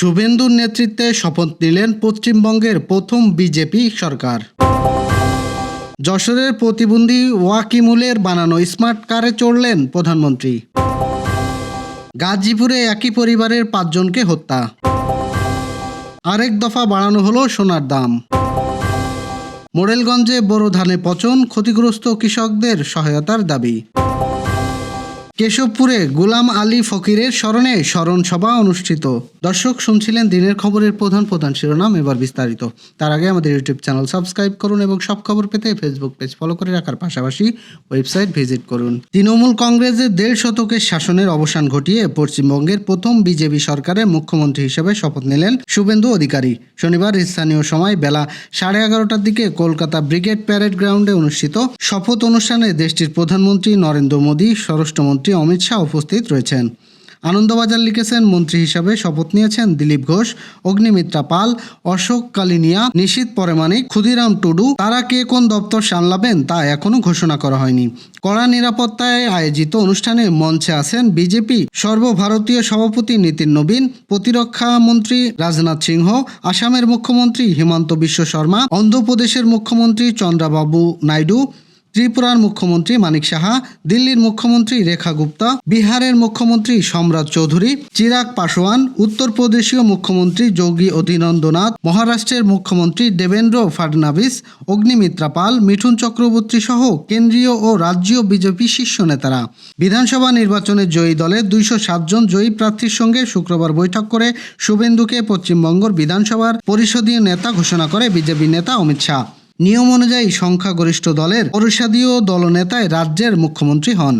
শুভেন্দুর নেতৃত্বে শপথ নিলেন পশ্চিমবঙ্গের প্রথম বিজেপি সরকার। যশোরের প্রতিবন্ধী ওয়াকিমুলের বানানো স্মার্ট কারে চড়লেন প্রধানমন্ত্রী। গাজীপুরে একই পরিবারের 5 জনকে হত্যা। আরেক দফা বাড়ানো হলো সোনার দাম। মোড়েলগঞ্জে বোরো ধানে পচন, ক্ষতিগ্রস্ত কৃষকদের সহায়তার দাবি। কেশবপুরে গোলাম আলী ফকিরের স্মরণে স্মরণ সভা অনুষ্ঠিত। দর্শক, শুনছিলেন দিনের খবরের প্রধান শিরোনাম, এবার বিস্তারিত। তার আগে আমাদের ইউটিউব চ্যানেল সাবস্ক্রাইব করুন এবং সব খবর পেতে ফেসবুক পেজ ফলো করে রাখার পাশাপাশি ওয়েবসাইট ভিজিট করুন। তৃণমূল কংগ্রেসের 1.5 শতকের শাসনের অবসান ঘটিয়ে পশ্চিমবঙ্গের প্রথম বিজেপি সরকারের মুখ্যমন্ত্রী হিসেবে শপথ নিলেন শুভেন্দু অধিকারী। শনিবার স্থানীয় সময় বেলা 11:30টার দিকে কলকাতা ব্রিগেড প্যারেড গ্রাউন্ডে অনুষ্ঠিত শপথ অনুষ্ঠানে দেশটির প্রধানমন্ত্রী নরেন্দ্র মোদী, স্বরাষ্ট্রমন্ত্রী অমিত শাহ উপস্থিত রয়েছেন। আনন্দবাজার লিখেছেন, মন্ত্রী হিসাবে শপথ নিয়েছেন দিলীপ ঘোষ, অগ্নিমিত্রা পাল, অশোক কালিনিয়া, নিশীথ পরমাণিক, ক্ষুদিরাম টুডু। তারা কে কোন দপ্তর সামলাবেন তা এখনো ঘোষণা করা হয়নি। কড়া নিরাপত্তায় আয়োজিত অনুষ্ঠানে মঞ্চে আছেন বিজেপি সর্বভারতীয় সভাপতি নীতিন নবীন, প্রতিরক্ষা মন্ত্রী রাজনাথ সিংহ, আসামের মুখ্যমন্ত্রী হিমন্ত বিশ্ব শর্মা, অন্ধ্রপ্রদেশের মুখ্যমন্ত্রী চন্দ্রবাবু নাইডু, ত্রিপুরার মুখ্যমন্ত্রী মানিক সাহা, দিল্লির মুখ্যমন্ত্রী রেখা গুপ্তা, বিহারের মুখ্যমন্ত্রী সম্রাট চৌধুরী, চিরাগ পাসওয়ান, উত্তরপ্রদেশীয় মুখ্যমন্ত্রী যোগী আদিত্যনাথ, মহারাষ্ট্রের মুখ্যমন্ত্রী দেবেন্দ্র ফাডনাভিস, অগ্নিমিত্রা পাল, মিঠুন চক্রবর্তী সহ কেন্দ্রীয় ও রাজ্য বিজেপি শীর্ষ নেতারা। বিধানসভা নির্বাচনের জয়ী দলের 207 জন জয়ী প্রার্থীর সঙ্গে শুক্রবার বৈঠক করে শুভেন্দুকে পশ্চিমবঙ্গের বিধানসভার পরিষদীয় নেতা ঘোষণা করে বিজেপি নেতা অমিত শাহ। নিয়ম অনুযায়ী সংখ্যাগরিষ্ঠ দলের পরিষদীয় দলনেতায় রাজ্যের মুখ্যমন্ত্রী হন।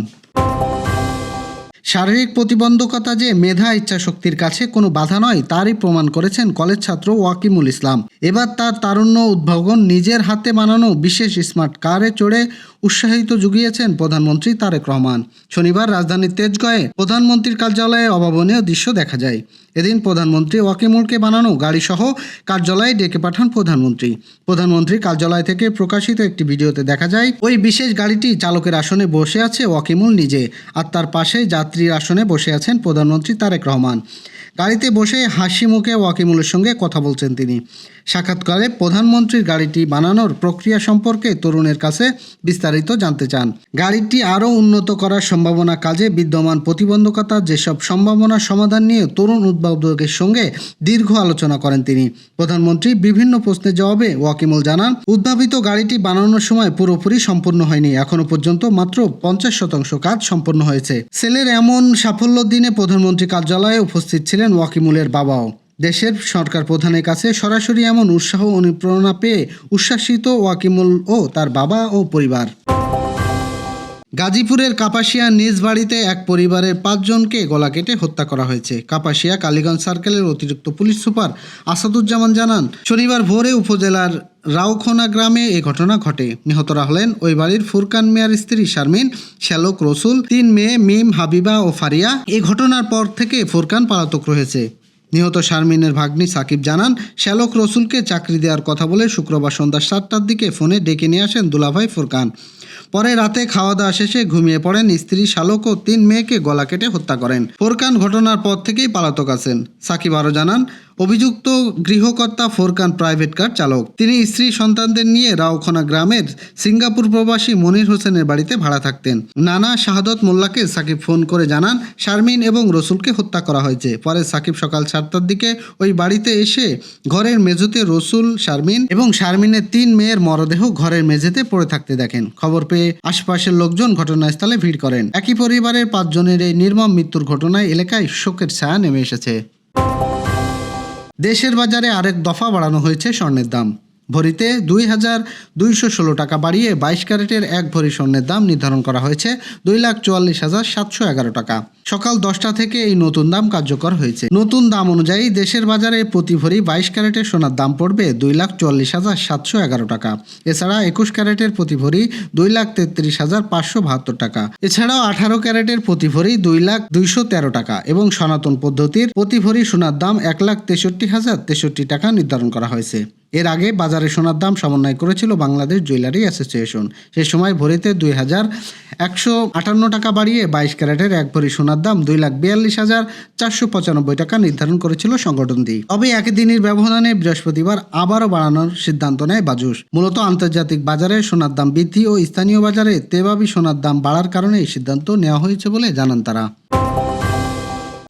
শারীরিক প্রতিবন্ধকতা যে মেধা ইচ্ছাশক্তির কাছে কোনো বাধা নয় তারই প্রমাণ করেছেন কলেজ ছাত্র ওয়াকিমুল ইসলাম। এবার তার তারুণ্য উদ্ভাবন নিজের হাতে বানানো বিশেষ স্মার্ট কারে চড়ে উৎসাহিত জুগিয়েছেন প্রধানমন্ত্রী তারেক রহমান। শনিবার রাজধানীর তেজগাঁয়ে প্রধানমন্ত্রীর কার্যালয়ে অভাবনীয় দৃশ্য দেখা যায়। এদিন প্রধানমন্ত্রী ওয়াকিমুলকে বানানো গাড়িসহ কার্যালয়ে ডেকে পাঠান প্রধানমন্ত্রীর কার্যালয় থেকে প্রকাশিত একটি ভিডিওতে দেখা যায় ওই বিশেষ গাড়িটি চালকের আসনে বসে আছে ওয়াকিমুল নিজে, আর তার পাশে যাত্রীর আসনে বসে আছেন প্রধানমন্ত্রী তারেক রহমান। গাড়িতে বসে হাসি মুখে ওয়াকিমুলের সঙ্গে কথা বলছেন তিনি। সাক্ষাৎকারে প্রধানমন্ত্রীর গাড়িটি বানানোর প্রক্রিয়া সম্পর্কে তরুণের কাছে বিস্তারিত জানতে চান। গাড়িটি আরও উন্নত করার সম্ভাবনা, কাজে বিদ্যমান প্রতিবন্ধকতা, যেসব সম্ভাবনার সমাধান নিয়ে তরুণ উদ্ভাবকের সঙ্গে দীর্ঘ আলোচনা করেন তিনি। প্রধানমন্ত্রী বিভিন্ন প্রশ্নের জবাবে ওয়াকিমুল জানান, উদ্ভাবিত গাড়িটি বানানোর সময় পুরোপুরি সম্পূর্ণ হয়নি, এখনো পর্যন্ত মাত্র 50% কাজ সম্পন্ন হয়েছে। ছেলের এমন সাফল্যের দিনে প্রধানমন্ত্রী কার্যালয়ে উপস্থিত ছিলেন ওয়াকিমুলের বাবাও। দেশের সরকার প্রধানের কাছে সরাসরি এমন উৎসাহ ও অনুপ্রেরণা পেয়ে উচ্ছ্বাসিত ওয়াকিমুল ও তার বাবা ও পরিবার। গাজীপুরের কাপাসিয়া নিজ বাড়িতে এক পরিবারের 5 জনকে গলা কেটে হত্যা করা হয়েছে। কাপাসিয়া কালীগঞ্জ সার্কেলের অতিরিক্ত পুলিশ সুপার আসাদুজ্জামান জানান, শনিবার ভোরে উপজেলার রাউখোনা গ্রামে এ ঘটনা ঘটে। নিহতরা হলেন ওই বাড়ির ফুরকান মিয়ার স্ত্রী শারমিন, শ্যালক রসুল, 3 মেয়ে মিম, হাবিবা ও ফারিয়া। এই ঘটনার পর থেকে ফুরকান পলাতক রয়েছে। নিহত শারমিনের ভাগ্নি সাকিব জানান, শ্যালক রসুলকে চাকরি দেওয়ার কথা বলে শুক্রবার সন্ধ্যা 7টার দিকে ফোনে ডেকে নিয়ে আসেন দুলাভাই ফুরকান। পরে রাতে খাওয়া দাওয়া শেষে ঘুমিয়ে পড়েন স্ত্রী শালক ও 3 মেয়েকে গলা কেটে হত্যা করেন। ফুরকান ঘটনার পর থেকেই পলাতক আছেন। সাকিব আরও জানান, অভিযুক্ত গৃহকর্তা ফুরকান প্রাইভেট কার চালক। তিনি স্ত্রী সন্তানদের নিয়ে রাউখোনা গ্রামের সিঙ্গাপুর প্রবাসী মনির হোসেনের বাড়িতে ভাড়া থাকতেন। নানা শাহাদত মোল্লাকে সাকিব ফোন করে জানান শারমিন এবং রসুলকে হত্যা করা হয়েছে। পরে সাকিব সকাল 7টার দিকে ওই বাড়িতে এসে ঘরের মেঝেতে রসুল, শারমিন এবং শারমিনের 3 মেয়ের মরদেহ ঘরের মেঝেতে পড়ে থাকতে দেখেন। খবর পেয়ে আশপাশের লোকজন ঘটনাস্থলে ভিড় করেন। একই পরিবারের 5 জনের এই নির্মম মৃত্যুর ঘটনায় এলাকায় শোকের ছায়া নেমে এসেছে। দেশের বাজারে আরেক দফা বাড়ানো হয়েছে স্বর্ণের দাম। ভরিতে 2,216 টাকা বাড়িয়ে 22 ক্যারেটের 1 ভরি স্বর্ণের দাম নির্ধারণ করা হয়েছে 2,44,711 টাকা। সকাল 10টা থেকে এই নতুন দাম কার্যকর হয়েছে। নতুন দাম অনুযায়ী দেশের বাজারে প্রতি ভরি 22 ক্যারেটের সোনার দাম পড়বে 2,44,711 টাকা। এছাড়া 21 ক্যারেটের প্রতি ভরি 2,33,572 টাকা। এছাড়াও 18 ক্যারেটের প্রতি ভরি 2,213 টাকা এবং সনাতন পদ্ধতির প্রতি ভরি সোনার দাম 1,63,063 টাকা নির্ধারণ করা হয়েছে। এর আগে বাজারে সোনার দাম সমন্বয় করেছিল বাংলাদেশ জুয়েলারি অ্যাসোসিয়েশন। সে সময় ভরিতে 2,158 টাকা বাড়িয়ে 22 ক্যারেটের 1 ভরি সোনার সোনার দাম 2,42,495 টাকা নির্ধারণ করেছিল সংগঠনটি। তবে একই দিনের ব্যবধানে বৃহস্পতিবার আবারও বাড়ানোর সিদ্ধান্ত নেয় বাজুস। মূলত আন্তর্জাতিক বাজারে সোনার দাম বৃদ্ধি ও স্থানীয় বাজারে তেবাবি সোনার দাম বাড়ার কারণে এই সিদ্ধান্ত নেওয়া হয়েছে বলে জানান তারা।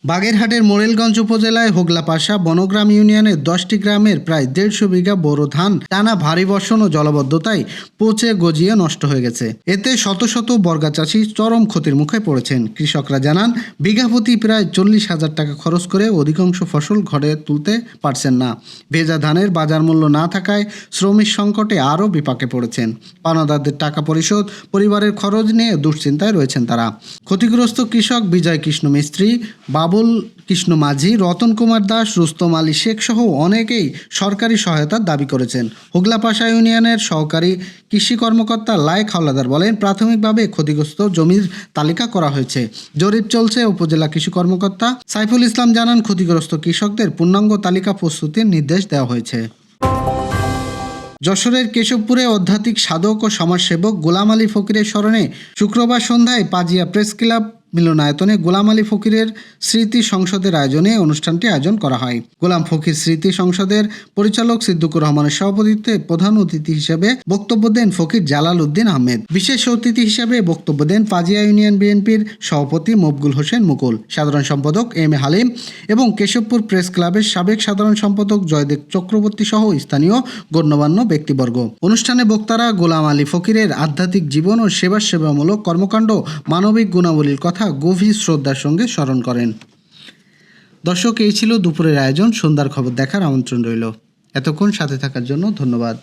বাগেরহাটের মোরেলগঞ্জ উপজেলায় হোগলাপাশা বনগ্রাম ইউনিয়নের 10টি গ্রামের প্রায় 150 বিঘা বোরো ধান টানা ভারী বর্ষণ ও জলাবদ্ধতায় পচে গজিয়ে নষ্ট হয়ে গেছে। এতে শত শত বর্গা চাষি চরম ক্ষতির মুখে পড়েছেন। কৃষকরা জানান, বিঘা প্রতি প্রায় 40,000 টাকা খরচ করে অধিকাংশ ফসল ঘরে তুলতে পারছেন না। ভেজা ধানের বাজার মূল্য না থাকায় শ্রমিক সংকটে আরও বিপাকে পড়েছেন। পাওনাদারদের টাকা পরিশোধ, পরিবারের খরচ নিয়ে দুশ্চিন্তায় রয়েছেন তারা। ক্ষতিগ্রস্ত কৃষক বিজয় কৃষ্ণ মিস্ত্রি, বাবুল কৃষ্ণ মাঝি, রতন কুমার দাস, রুস্তম আলী শেখ সহ অনেকেই সরকারি সহায়তার দাবি করেছেন। হোগলাপাশা ইউনিয়নের সহকারী কৃষি কর্মকর্তা লায়েক হাওলাদার বলেন, প্রাথমিকভাবে ক্ষতিগ্রস্ত জমির তালিকা করা হয়েছে, জরিপ চলছে। উপজেলা কৃষি কর্মকর্তা সাইফুল ইসলাম জানান, ক্ষতিগ্রস্ত কৃষকদের পূর্ণাঙ্গ তালিকা প্রস্তুতির নির্দেশ দেওয়া হয়েছে। যশোরের কেশবপুরে আধ্যাত্মিক সাধক ও সমাজসেবক গোলাম আলী ফকিরের স্মরণে শুক্রবার সন্ধ্যায় পাজিয়া প্রেস ক্লাব মিলনায়তনে গোলাম আলী ফকিরের স্মৃতি সংসদের আয়োজনে অনুষ্ঠানটি আয়োজন করা হয়। গোলাম ফকির স্মৃতি সংসদের পরিচালক সিদ্দিকুর রহমানের সভাপতিত্বে প্রধান অতিথি হিসেবে বক্তব্য দেন ফকির জালাল উদ্দিন আহমেদ। বিশেষ অতিথি হিসেবে বক্তব্য দেন পাজিয়া ইউনিয়ন বিএনপির সভাপতি মকবুল হোসেন মুকুল, সাধারণ সম্পাদক এম এ হালিম এবং কেশবপুর প্রেস ক্লাবের সাবেক সাধারণ সম্পাদক জয়দেব চক্রবর্তী সহ স্থানীয় গণ্যমান্য ব্যক্তিবর্গ। অনুষ্ঠানে বক্তারা গোলাম আলী ফকিরের আধ্যাত্মিক জীবন ও সেবামূলক কর্মকাণ্ড, মানবিক গুণাবলীর কথা গভীর শ্রদ্ধার সঙ্গে স্মরণ করেন। দর্শক, এই ছিল দুপুরের আয়োজন। সন্ধ্যার খবর দেখার আমন্ত্রণ রইল। এতক্ষণ সাথে থাকার জন্য ধন্যবাদ।